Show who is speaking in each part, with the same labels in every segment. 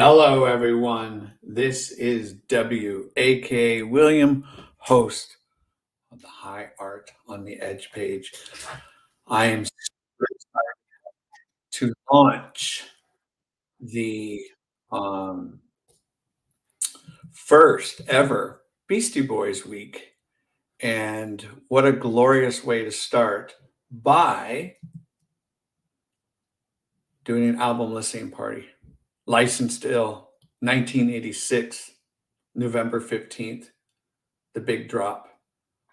Speaker 1: Hello, everyone. This is W, aka William, host of the High Art on the Edge page. I am super excited to launch the um, first ever Beastie Boys week. And what a glorious way to start by doing an album listening party. Licensed to Ill, 1986, November 15th, the big drop.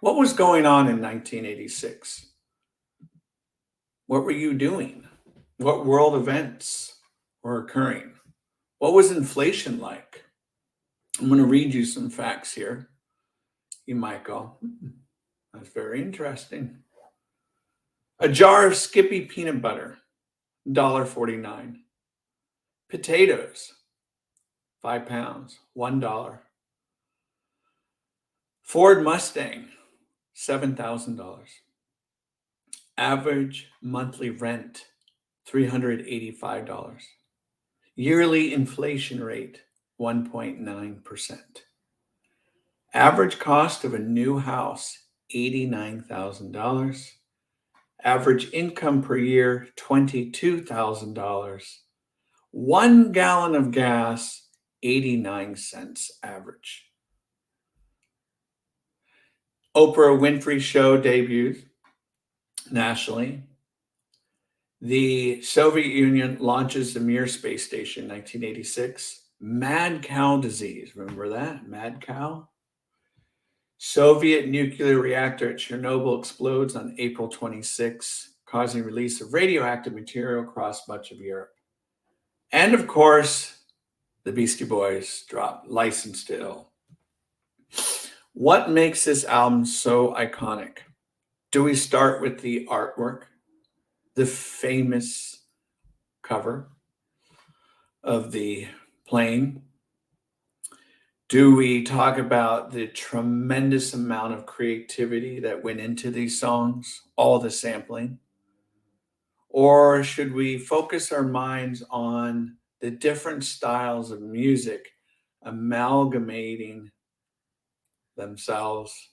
Speaker 1: What was going on in 1986? What were you doing? What world events were occurring? What was inflation like? I'm going to read you some facts here. You might go, that's very interesting. A jar of Skippy peanut butter, $1.49. Potatoes, 5 pounds, $1. Ford Mustang, $7,000. Average monthly rent, $385. Yearly inflation rate, 1.9%. Average cost of a new house, $89,000. Average income per year, $22,000. 1 gallon of gas, 89 cents average. Oprah Winfrey Show debuts nationally. The Soviet Union launches the Mir space station, 1986. Mad cow disease, remember that? Mad cow? Soviet nuclear reactor at Chernobyl explodes on April 26, causing release of radioactive material across much of Europe. And of course, the Beastie Boys drop Licensed to Ill. What makes this album so iconic? Do we start with the artwork? The famous cover of the plane? Do we talk about the tremendous amount of creativity that went into these songs, all the sampling? Or should we focus our minds on the different styles of music amalgamating themselves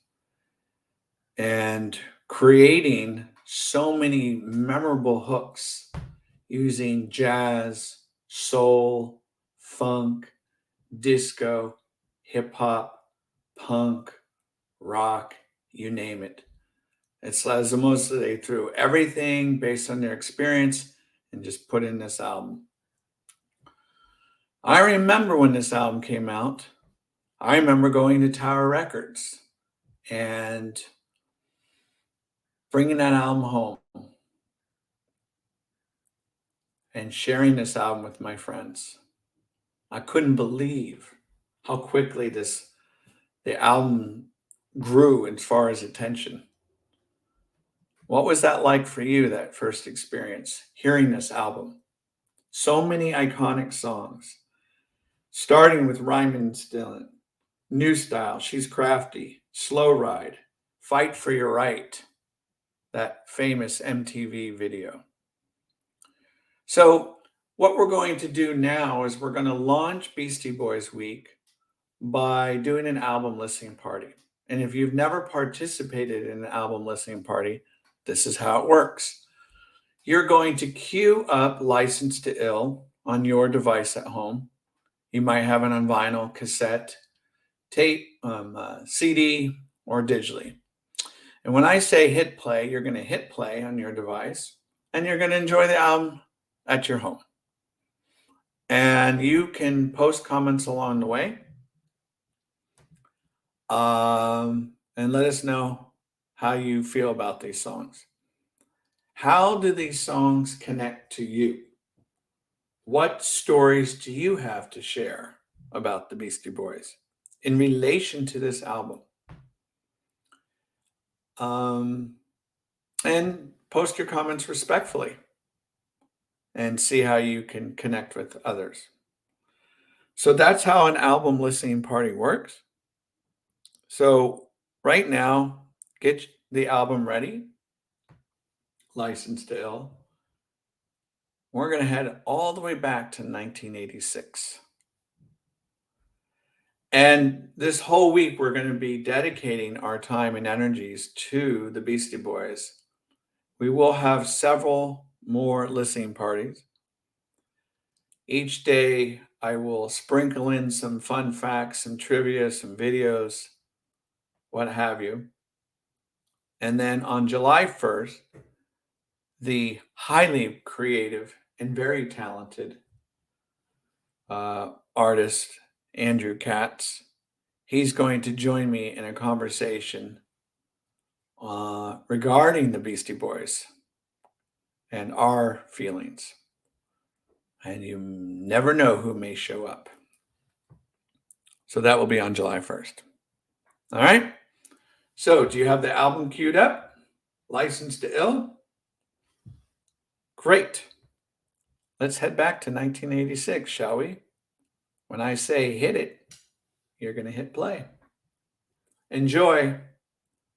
Speaker 1: and creating so many memorable hooks using jazz, soul, funk, disco, hip hop, punk, rock, you name it. It's as the most they threw everything based on their experience and just put in this album. I remember when this album came out. I remember going to Tower Records and bringing that album home and sharing this album with my friends. I couldn't believe how quickly the album grew as far as attention. What was that like for you, that first experience, hearing this album? So many iconic songs, starting with Ryman Stillin, New Style, She's Crafty, Slow Ride, Fight for Your Right, that famous MTV video. So what we're going to do now is we're going to launch Beastie Boys Week by doing an album listening party. And if you've never participated in an album listening party, this is how it works. You're going to queue up Licensed to Ill on your device at home. You might have it on vinyl, cassette, tape, CD, or digitally. And when I say hit play, you're going to hit play on your device and you're going to enjoy the album at your home. And you can post comments along the way. And let us know how you feel about these songs. How do these songs connect to you? What stories do you have to share about the Beastie Boys in relation to this album? And post your comments respectfully and see how you can connect with others. So that's how an album listening party works. So right now, get the album ready, Licensed to Ill. We're going to head all the way back to 1986. And this whole week, we're going to be dedicating our time and energies to the Beastie Boys. We will have several more listening parties. Each day, I will sprinkle in some fun facts, some trivia, some videos, what have you. And then on July 1st, the highly creative and very talented artist, Andrew Katz, he's going to join me in a conversation regarding the Beastie Boys and our feelings. And you never know who may show up. So that will be on July 1st. All right. So do you have the album queued up? Licensed to Ill? Great. Let's head back to 1986, shall we? When I say hit it, you're going to hit play. Enjoy.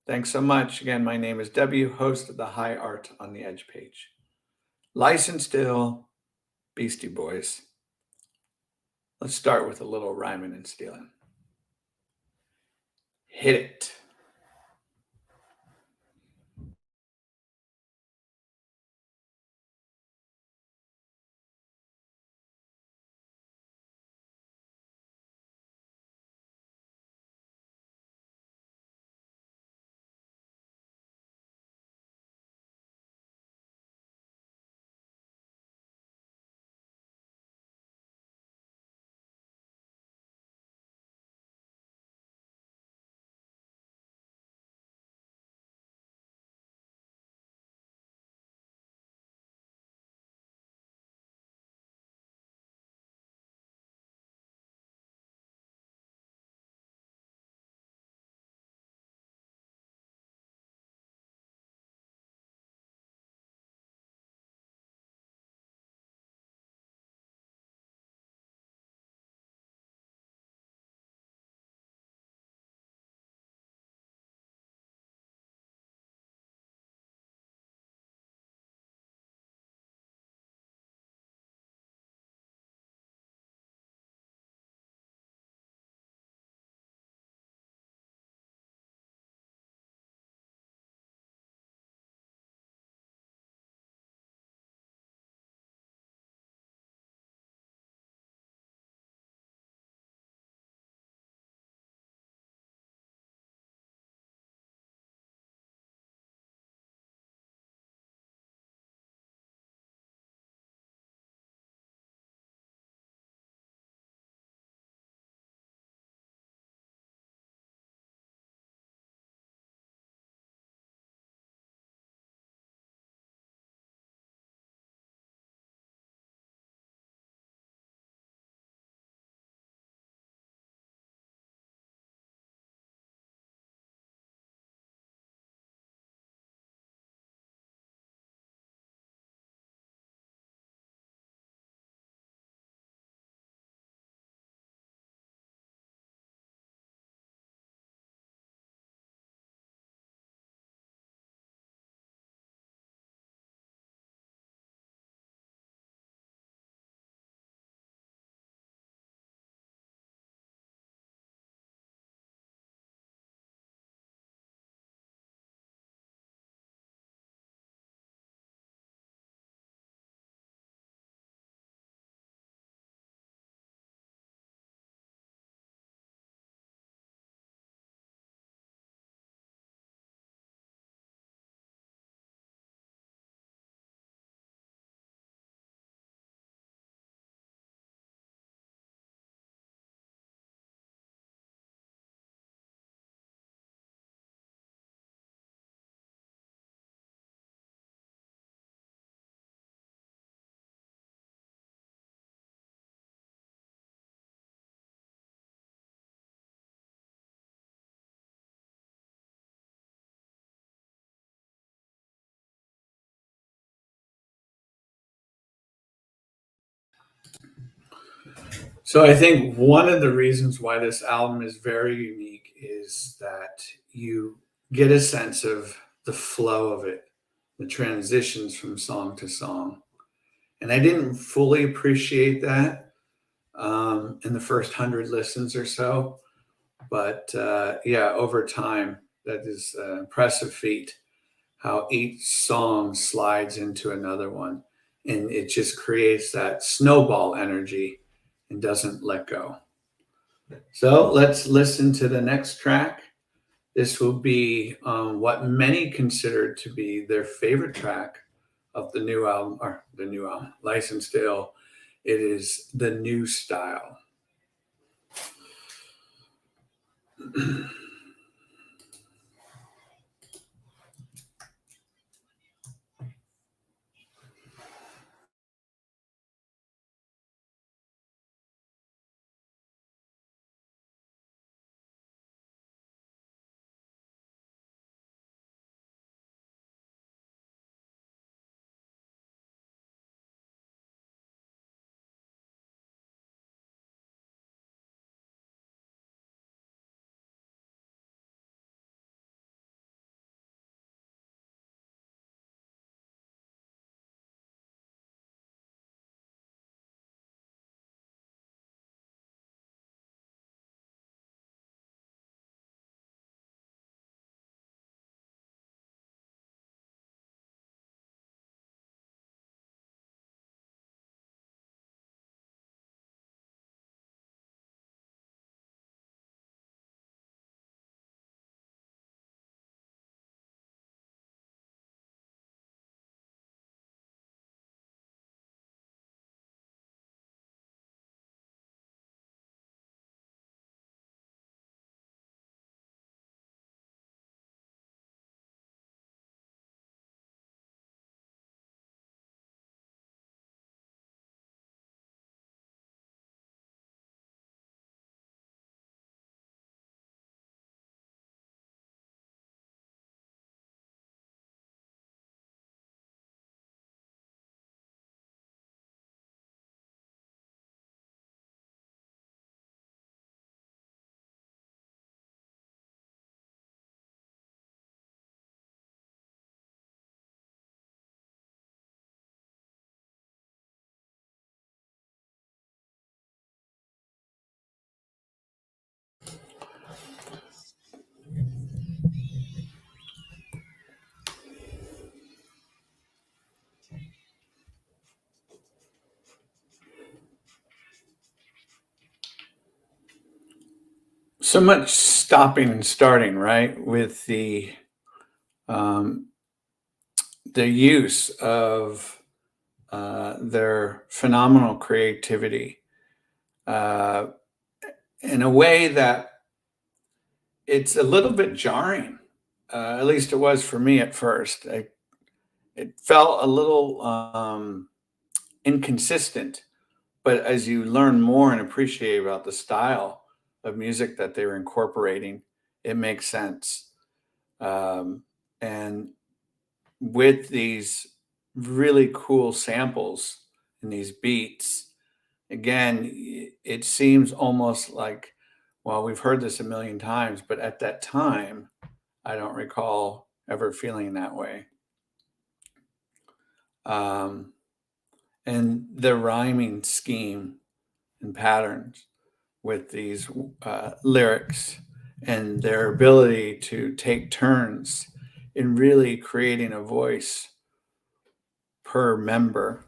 Speaker 1: Thanks so much. Again, my name is W, host of the High Art on the Edge page. Licensed to Ill, Beastie Boys. Let's start with a little rhyming and stealing. Hit it. So I think one of the reasons why this album is very unique is that you get a sense of the flow of it, the transitions from song to song. And I didn't fully appreciate that in the first 100 listens or so. But yeah, over time, that is an impressive feat how each song slides into another one. And it just creates that snowball energy and doesn't let go. So let's listen to the next track. This will be what many consider to be their favorite track of the new album, or the new album, License to Ill. It is The New Style. So much stopping and starting, right? With um, the use of their phenomenal creativity uh, in a way that it's a little bit jarring. At least it was for me at first. It felt a little inconsistent, but as you learn more and appreciate about the style of music that they were incorporating, it makes sense. And with these really cool samples and these beats, again, it seems almost like, well, we've heard this a million times, but at that time, I don't recall ever feeling that way. Um, and the rhyming scheme and patterns with these lyrics and their ability to take turns in really creating a voice per member.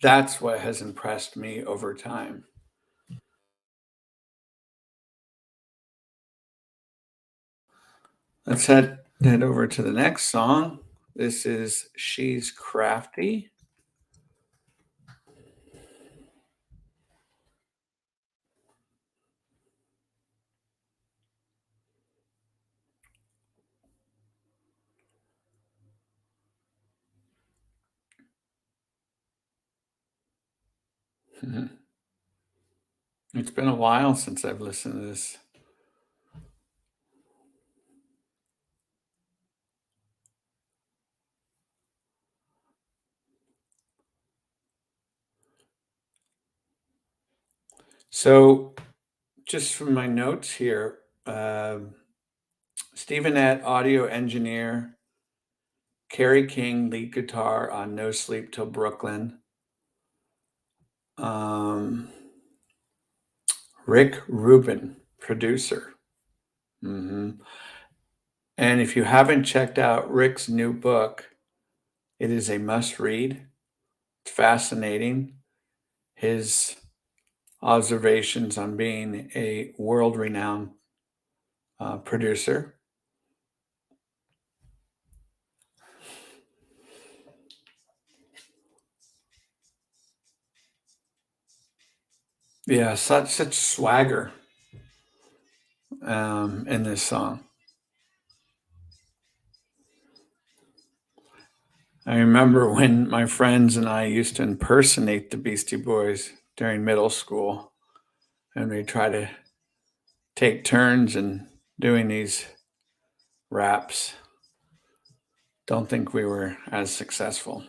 Speaker 1: That's what has impressed me over time. Let's head over to the next song. This is She's Crafty. It's been a while since I've listened to this. So, just from my notes here, Stevenette, audio engineer, Kerry King, lead guitar on No Sleep Till Brooklyn. Um, Rick Rubin, producer. Mhm. And if you haven't checked out Rick's new book, it is a must read. It's fascinating. His observations on being a world renowned producer. Yeah, such swagger in this song. I remember when my friends and I used to impersonate the Beastie Boys during middle school, and we try to take turns in doing these raps. Don't think we were as successful.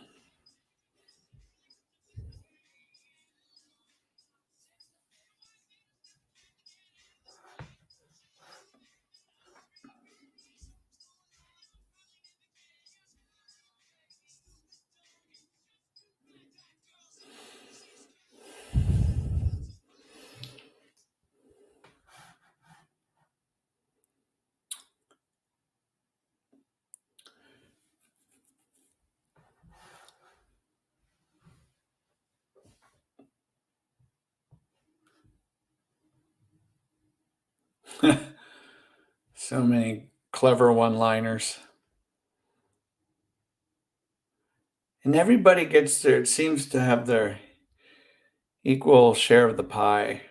Speaker 1: So many clever one liners. And everybody gets their, it seems to have their equal share of the pie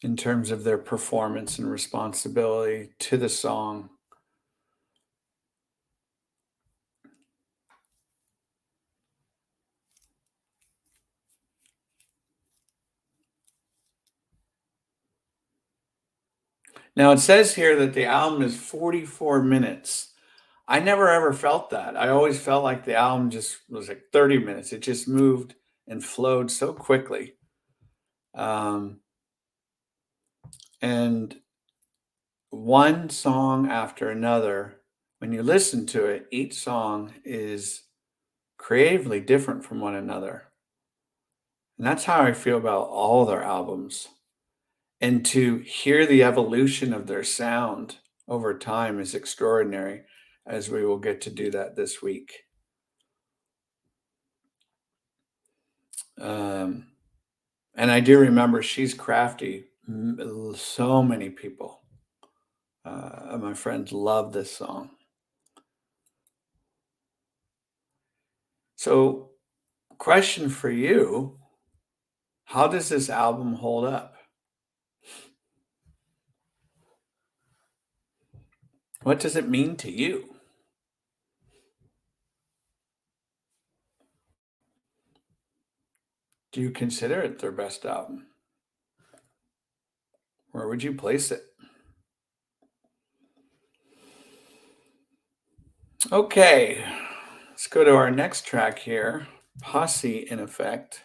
Speaker 1: in terms of their performance and responsibility to the song. Now it says here that the album is 44 minutes. I never ever felt that. I always felt like the album just was like 30 minutes. It just moved and flowed so quickly. Um, and one song after another, when you listen to it, each song is creatively different from one another. And that's how I feel about all their albums. And to hear the evolution of their sound over time is extraordinary, as we will get to do that this week. Um, and I do remember She's Crafty. So many people, my friends, love this song. So, question for you: how does this album hold up? What does it mean to you? Do you consider it their best album? Where would you place it? Okay, let's go to our next track here, Posse in Effect.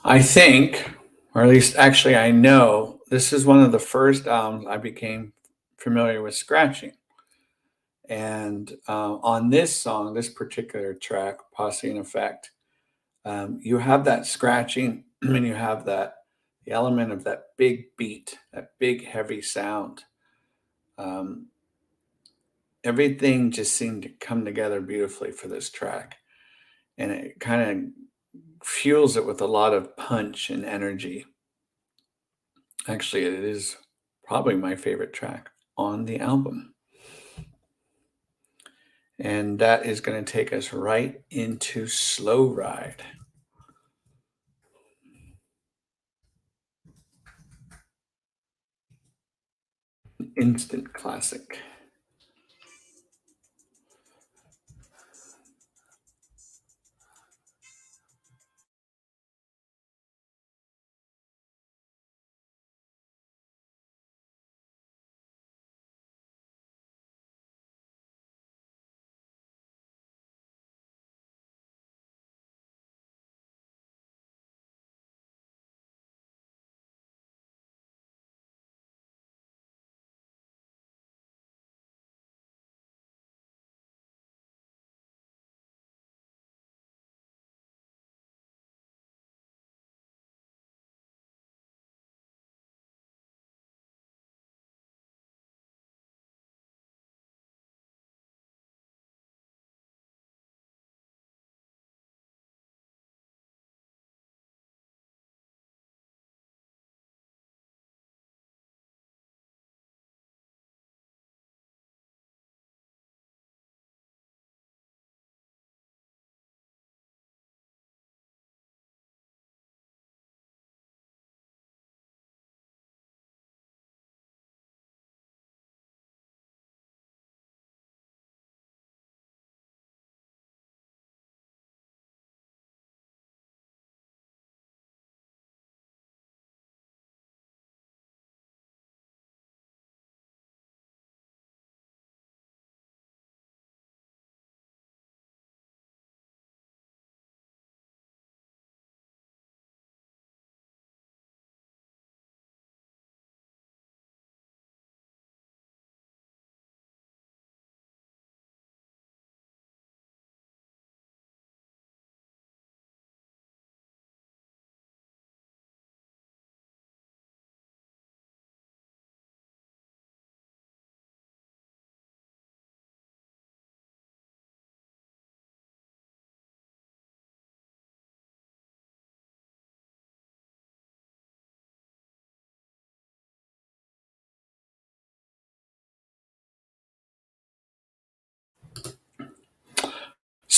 Speaker 1: I think or at least actually I know this is one of the first albums I became familiar with scratching. And on this song, this particular track, Posse in Effect, you have that scratching and you have that the element of that big beat, that big heavy sound. Um, Everything just seemed to come together beautifully for this track, and it kind of fuels it with a lot of punch and energy. Actually, it is probably my favorite track on the album. And that is going to take us right into Slow Ride. Instant classic.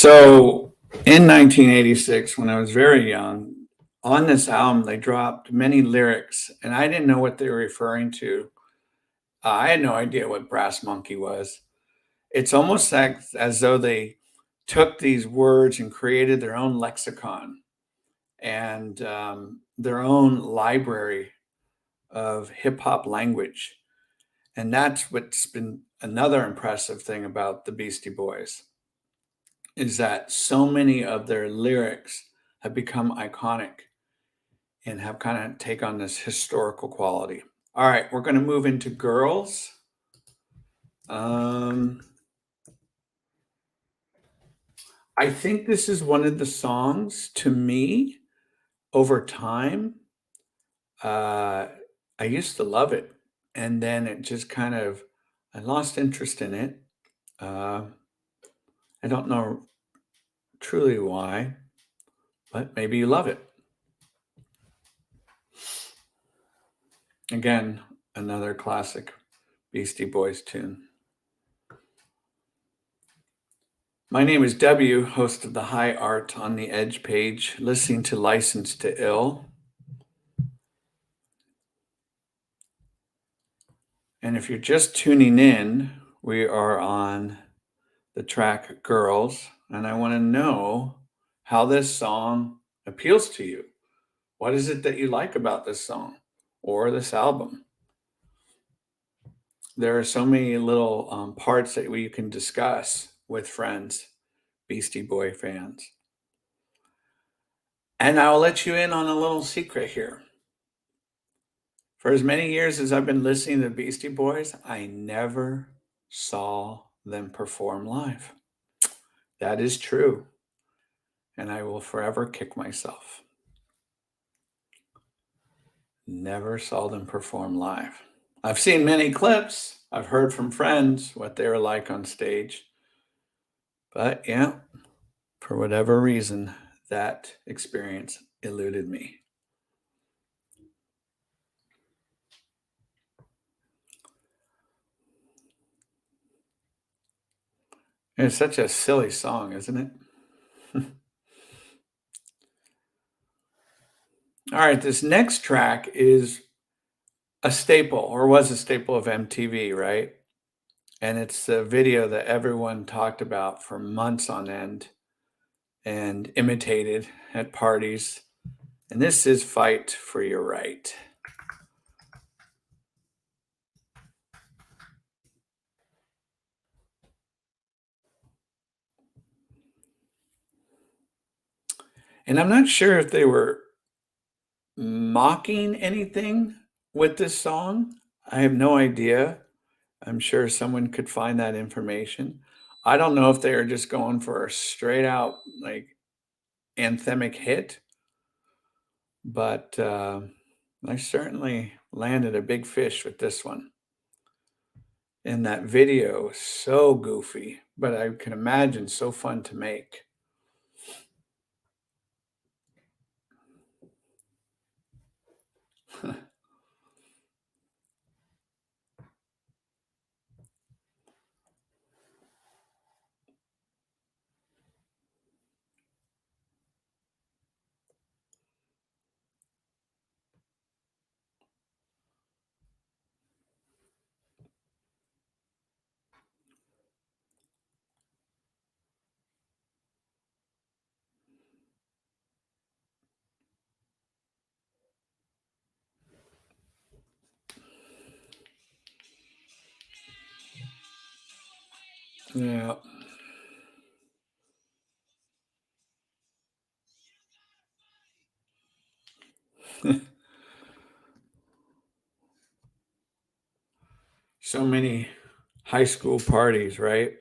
Speaker 1: So in 1986, when I was very young, on this album, they dropped many lyrics, and I didn't know what they were referring to. I had no idea what Brass Monkey was. It's almost like as though they took these words and created their own lexicon and their own library of hip hop language. And that's what's been another impressive thing about the Beastie Boys is that so many of their lyrics have become iconic and have kind of take on this historical quality. All right, we're going to move into girls. Um, I think this is one of the songs to me over time. Uh, I used to love it, and then it just kind of I lost interest in it. Uh, I don't know truly why, but maybe you love it. Again, another classic Beastie Boys tune. My name is W, host of the High Art on the Edge page, listening to License to Ill. And if you're just tuning in, we are on the track Girls, and I want to know how this song appeals to you. What is it that you like about this song or this album? There are so many little parts that you can discuss with friends, Beastie Boy fans. And I'll let you in on a little secret here. For as many years as I've been listening to the Beastie Boys, I never saw them perform live. That is true, and I will forever kick myself. Never saw them perform live. I've seen many clips. I've heard from friends what they were like on stage. But yeah, for whatever reason, that experience eluded me. And it's such a silly song, isn't it? All right, this next track is a staple or was a staple of MTV, right? And it's a video that everyone talked about for months on end and imitated at parties. And this is Fight for Your Right. And I'm not sure if they were mocking anything with this song. I have no idea. I'm sure someone could find that information. I don't know if they were just going for a straight out like anthemic hit, but I certainly landed a big fish with this one. And that video is so goofy, but I can imagine so fun to make. Yeah. So many high school parties, right?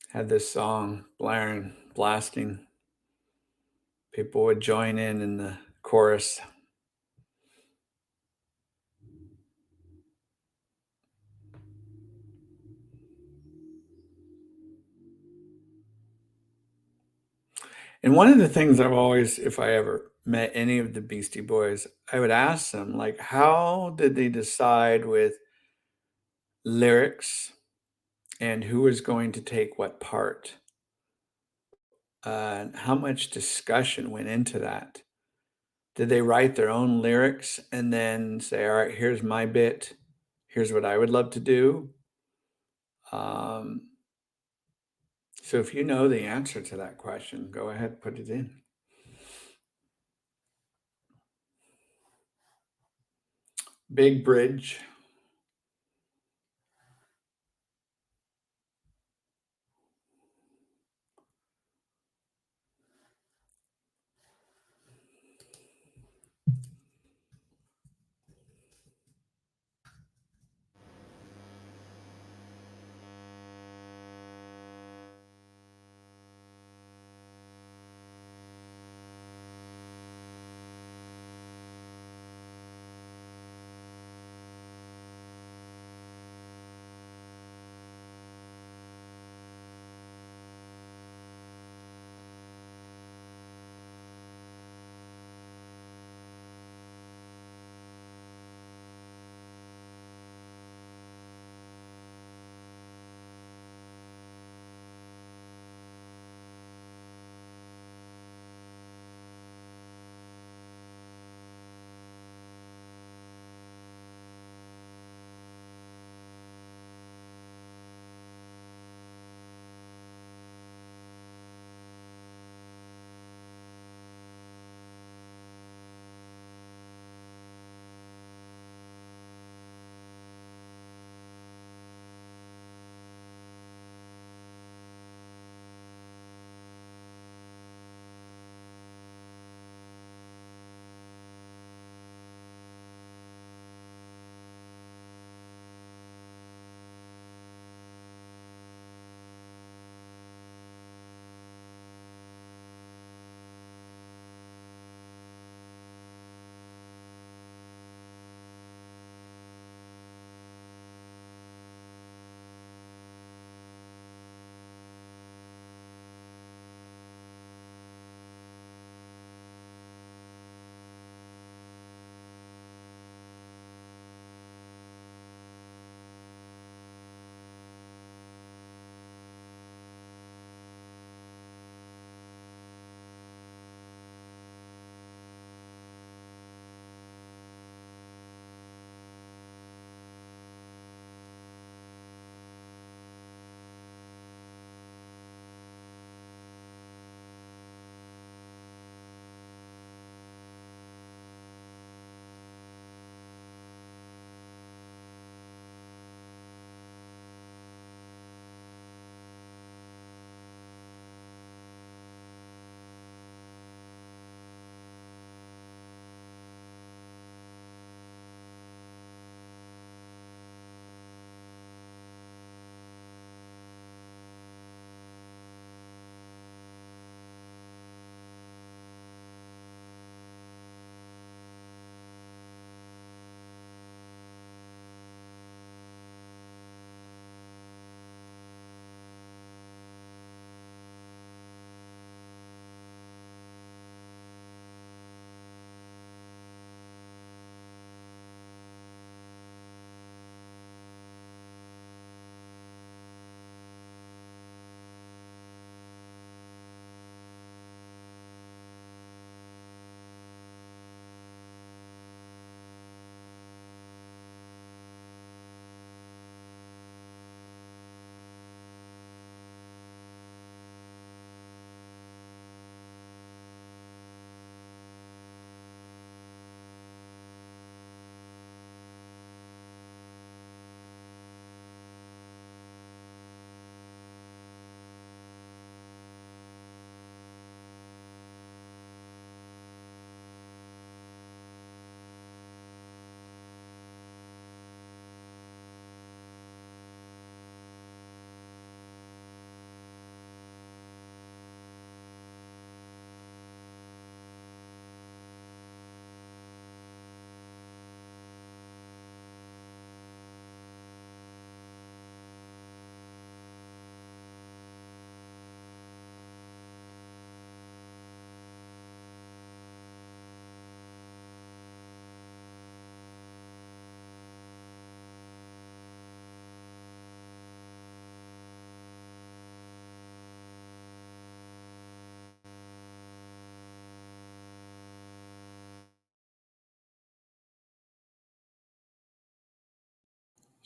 Speaker 1: Had this song blaring, blasting. People would join in the chorus. And one of the things I've always, if I ever met any of the Beastie Boys, I would ask them, like, how did they decide with lyrics and who was going to take what part? And how much discussion went into that? Did they write their own lyrics and then say, all right, here's my bit, here's what I would love to do? Um, so if you know the answer to that question, go ahead, put it in. Big Bridge.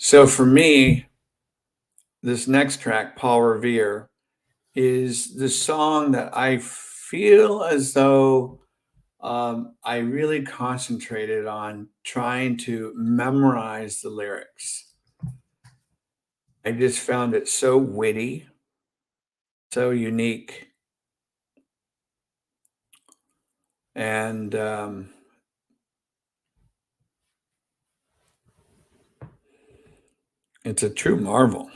Speaker 1: So for me, this next track, Paul Revere, is the song that I feel as though I really concentrated on trying to memorize the lyrics. I just found it so witty, so unique, and it's a true marvel.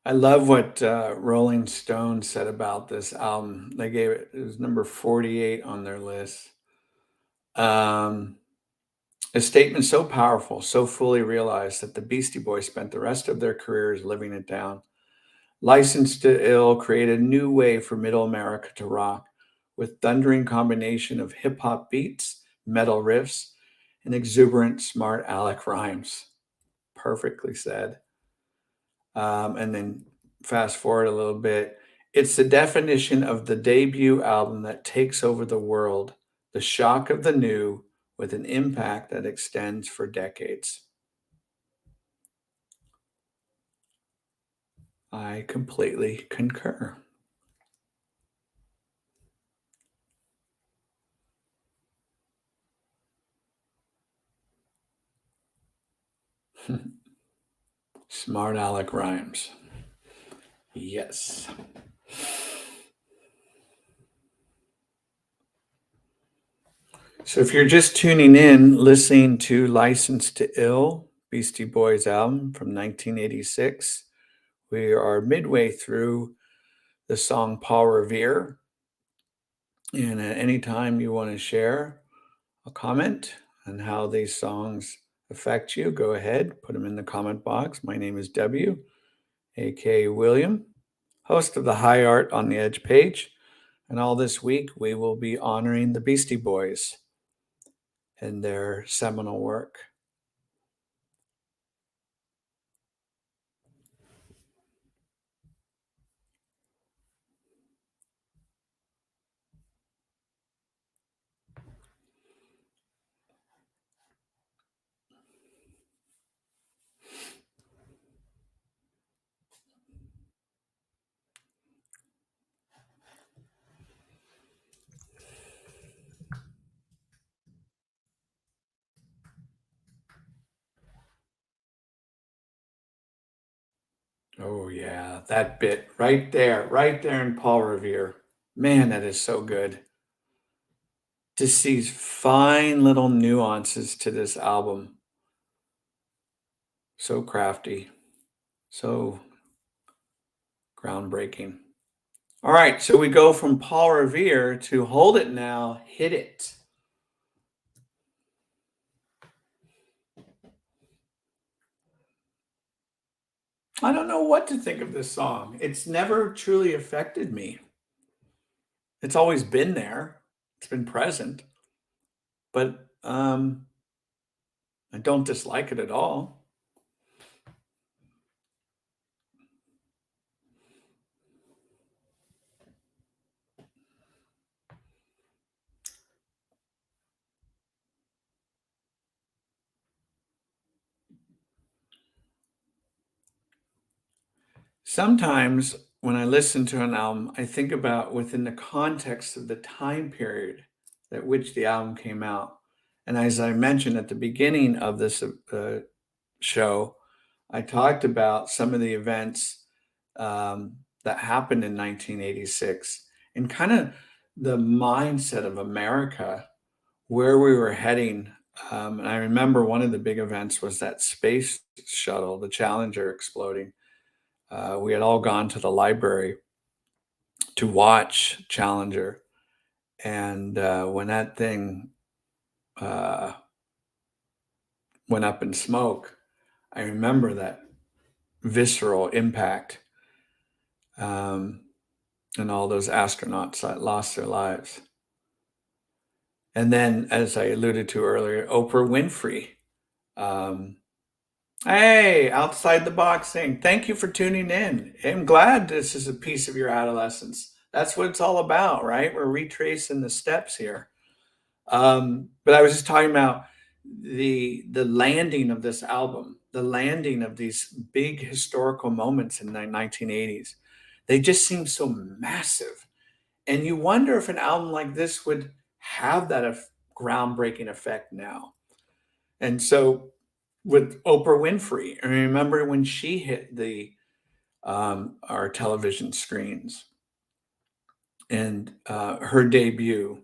Speaker 1: I love what Rolling Stone said about this album. They gave it, it was number 48 on their list. Um, a statement so powerful, so fully realized that the Beastie Boys spent the rest of their careers living it down. Licensed to Ill created a new way for middle America to rock with thundering combination of hip hop beats, metal riffs, and exuberant smart aleck rhymes. Perfectly said. And then fast forward a little bit. It's the definition of the debut album that takes over the world, the shock of the new with an impact that extends for decades. I completely concur. Smart aleck rhymes. Yes. So if you're just tuning in, listening to Licensed to Ill, Beastie Boys album from 1986, we are midway through the song Paul Revere. And at any time you want to share a comment on how these songs affect you, go ahead, put them in the comment box. My name is W, aka William, host of the High Art on the Edge page. And all this week, we will be honoring the Beastie Boys and their seminal work. Oh, yeah, that bit right there in Paul Revere. Man, that is so good. Just these fine little nuances to this album. So crafty, so groundbreaking. All right, so we go from Paul Revere to Hold It Now, Hit It. I don't know what to think of this song. It's never truly affected me. It's always been there. It's been present, but I don't dislike it at all. Sometimes when I listen to an album, I think about within the context of the time period at which the album came out. And as I mentioned at the beginning of this show, I talked about some of the events that happened in 1986 and kind of the mindset of America, where we were heading. And I remember one of the big events was that space shuttle, the Challenger, exploding. We had all gone to the library to watch Challenger, And when that thing uh, went up in smoke, I remember that visceral impact, um, and all those astronauts that lost their lives. And then, as I alluded to earlier, Oprah Winfrey. Um, Hey, outside the box thing. Thank you for tuning in. I'm glad this is a piece of your adolescence. That's what it's all about, right? We're retracing the steps here. But I was just talking about the landing of this album, the landing of these big historical moments in the 1980s. They just seem so massive. And you wonder if an album like this would have that groundbreaking effect now. And so with Oprah Winfrey, I remember when she hit the our television screens and her debut,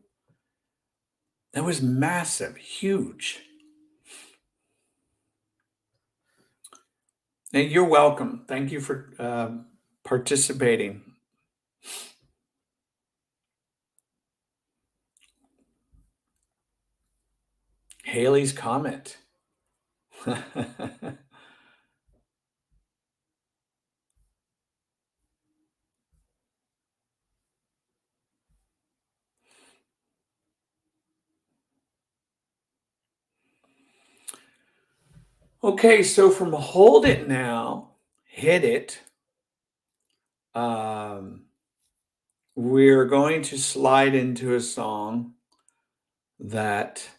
Speaker 1: that was massive, huge. And you're welcome. Thank you for participating. Haley's comment. Okay, so from Hold It Now, Hit It, um, we're going to slide into a song that,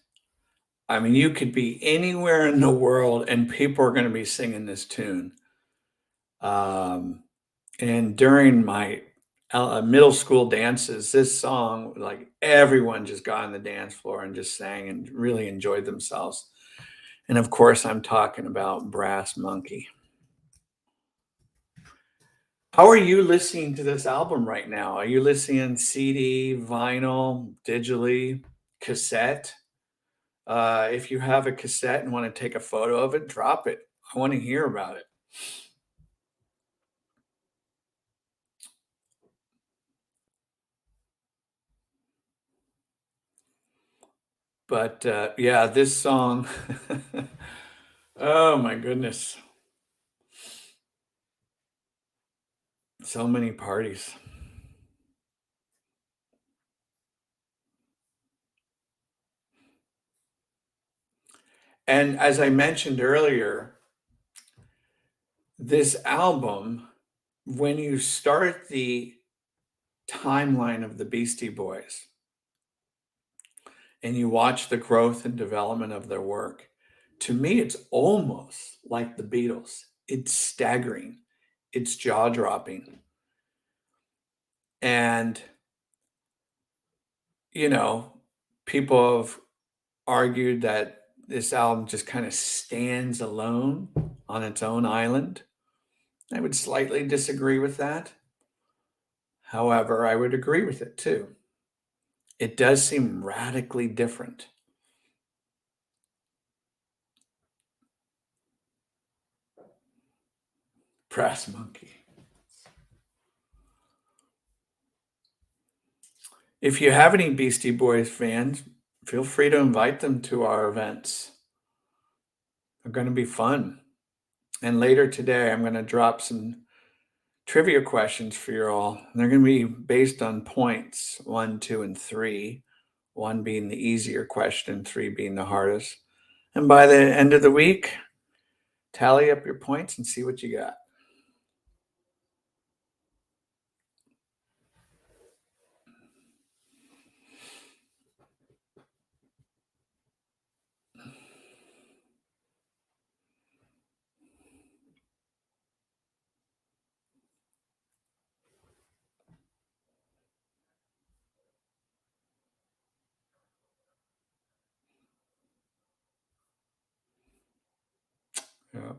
Speaker 1: I mean, you could be anywhere in the world and people are going to be singing this tune. Um, and during my middle school dances, this song, like everyone just got on the dance floor and just sang and really enjoyed themselves. And of course, I'm talking about Brass Monkey. How are you listening to this album right now? Are you listening CD, vinyl, digitally, cassette? If you have a cassette and want to take a photo of it, drop it. I want to hear about it. But yeah, this song, oh my goodness, so many parties. And as I mentioned earlier, this album, when you start the timeline of the Beastie Boys and you watch the growth and development of their work, to me, it's almost like the Beatles. It's staggering, it's jaw dropping. And, you know, people have argued that this album just kind of stands alone on its own island. I would slightly disagree with that. However, I would agree with it too. It does seem radically different. Brass Monkey. If you have any Beastie Boys fans, feel free to invite them to our events. They're going to be fun. And later today, I'm going to drop some trivia questions for you all. And they're going to be based on points 1, 2, and 3. 1 being the easier question, 3 being the hardest. And by the end of the week, tally up your points and see what you got. Yeah.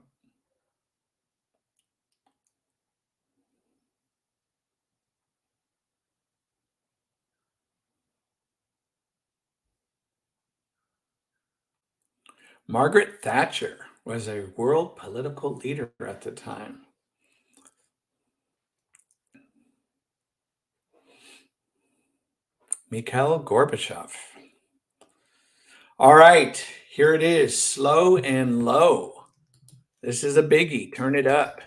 Speaker 1: Margaret Thatcher was a world political leader at the time. Mikhail Gorbachev. All right, here it is, Slow and Low. This is a biggie. Turn it up.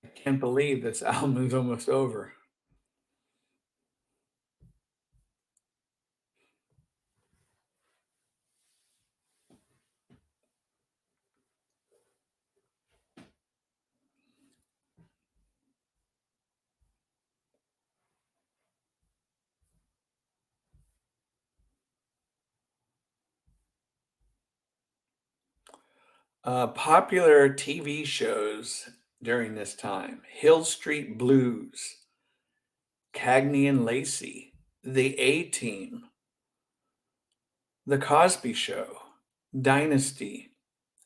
Speaker 1: I can't believe this album is almost over. Popular TV shows during this time: Hill Street Blues, Cagney and Lacey, The A Team, The Cosby Show, Dynasty,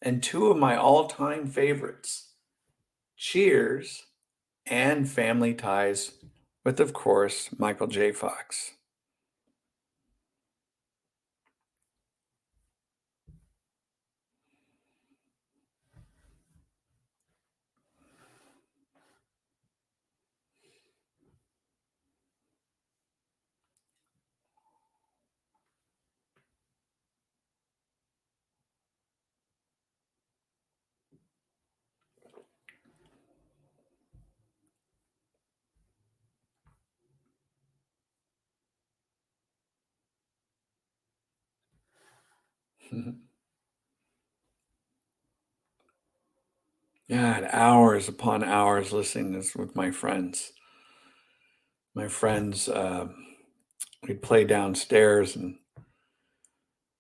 Speaker 1: and two of my all time favorites, Cheers and Family Ties, with, of course, Michael J. Fox. Yeah, I had hours upon hours listening to this with my friends. My friends, we'd play downstairs, and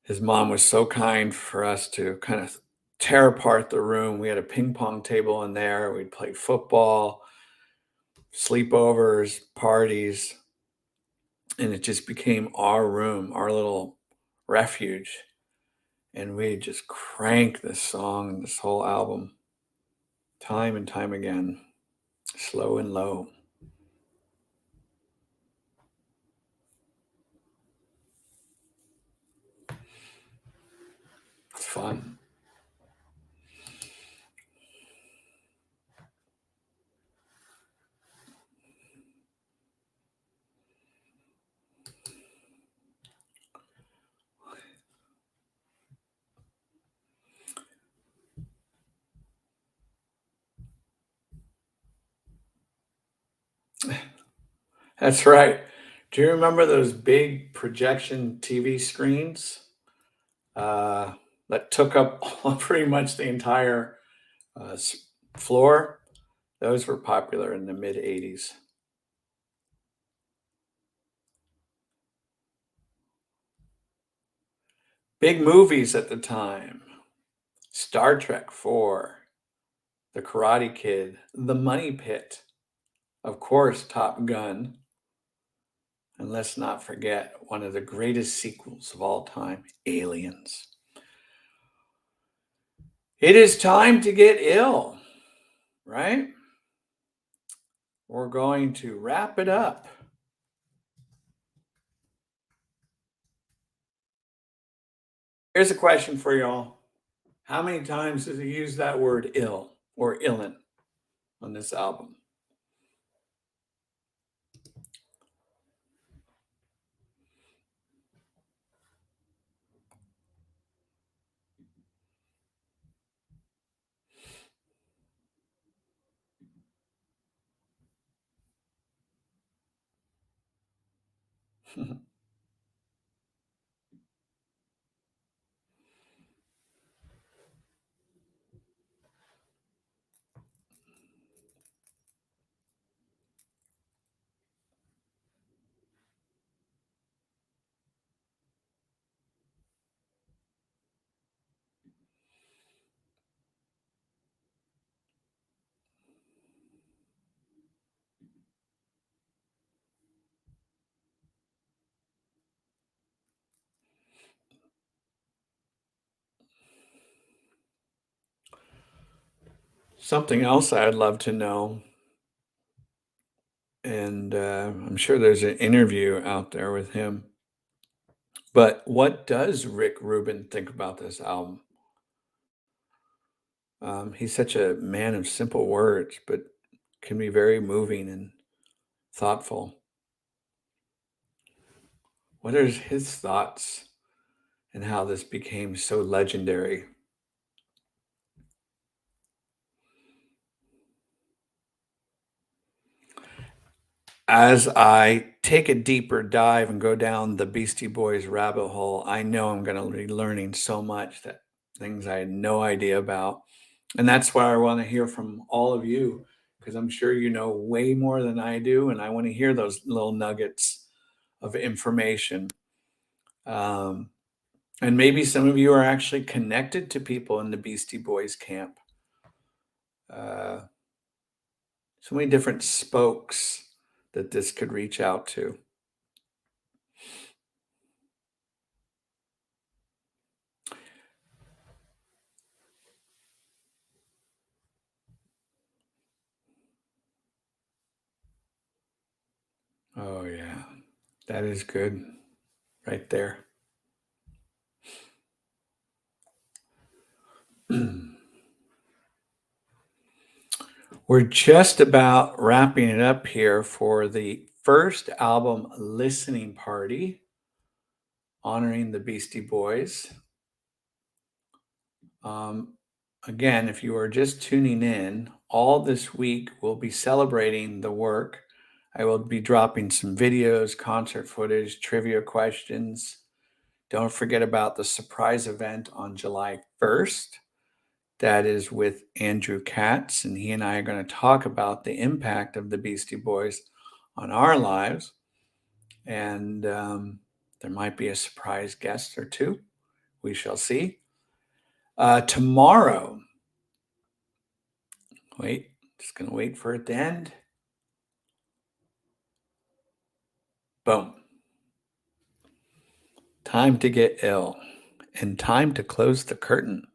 Speaker 1: his mom was so kind for us to kind of tear apart the room. We had a ping pong table in there. We'd play football, sleepovers, parties, and it just became our room, our little refuge. And we just crank this song, this whole album, time and time again, Slow and Low. It's fun. That's right. Do you remember those big projection TV screens uh, that took up pretty much the entire floor? Those were popular in the mid 80s. Big movies at the time: Star Trek 4, The Karate Kid, The Money Pit, of course, Top Gun, and let's not forget one of the greatest sequels of all time, Aliens. It is time to get ill, right? We're going to wrap it up. Here's a question for y'all. How many times does he use that word ill or illin on this album? Something else I'd love to know, and I'm sure there's an interview out there with him, but what does Rick Rubin think about this album? He's such a man of simple words, but can be very moving and thoughtful. What are his thoughts and how this became so legendary? As I take a deeper dive and go down the Beastie Boys rabbit hole, I know I'm going to be learning so much, that things I had no idea about. And that's why I want to hear from all of you, because I'm sure you know way more than I do. And I want to hear those little nuggets of information. Um, and maybe some of you are actually connected to people in the Beastie Boys camp. Uh, so many different spokes that this could reach out to. Oh, yeah. That is good right there. We're just about wrapping it up here for the first album listening party honoring the Beastie Boys. Um, Again, if you are just tuning in, all this week we'll be celebrating the work. I will be dropping some videos, concert footage, trivia questions. Don't forget about the surprise event on July 1st. That is with Andrew Katz, and he and I are going to talk about the impact of the Beastie Boys on our lives. And there might be a surprise guest or two. We shall see. Tomorrow, wait, just going to wait for it to end. Boom. Time to get ill and time to close the curtain.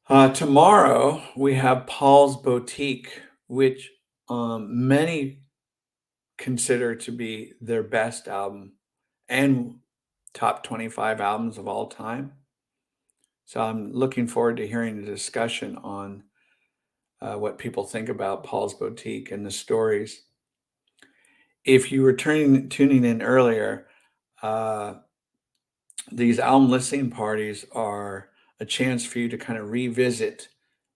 Speaker 1: Tomorrow, we have Paul's Boutique, which many consider to be their best album and top 25 albums of all time. So I'm looking forward to hearing the discussion on what people think about Paul's Boutique and the stories. If you were tuning in earlier, uh, these album listening parties are a chance for you to kind of revisit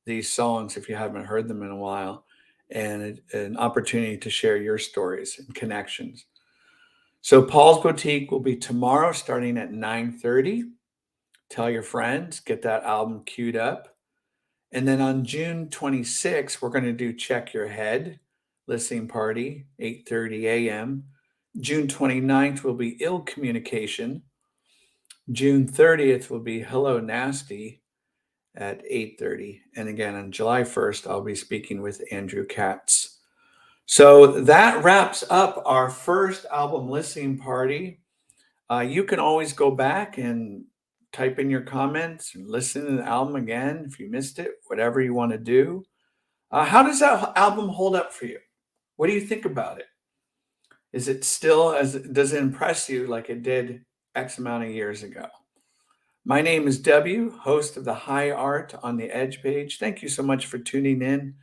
Speaker 1: these songs if you haven't heard them in a while, and an opportunity to share your stories and connections. So Paul's Boutique will be tomorrow starting at 9:30. Tell your friends, get that album queued up. And then on June 26th, we're going to do Check Your Head listening party, 8:30 a.m. June 29th will be Ill Communication. June 30th will be Hello Nasty at 8:30. And again, on July 1st, I'll be speaking with Andrew Katz. So that wraps up our first album listening party. You can always go back and type in your comments and listen to the album again if you missed it, whatever you want to do. How does that album hold up for you? What do you think about it? Is it still does it impress you like it did X amount of years ago? My name is W, host of the High Art on the Edge page. Thank you so much for tuning in.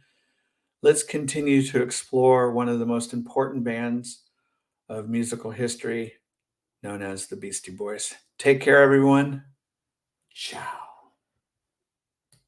Speaker 1: Let's continue to explore one of the most important bands of musical history, known as the Beastie Boys. Take care, everyone. Ciao.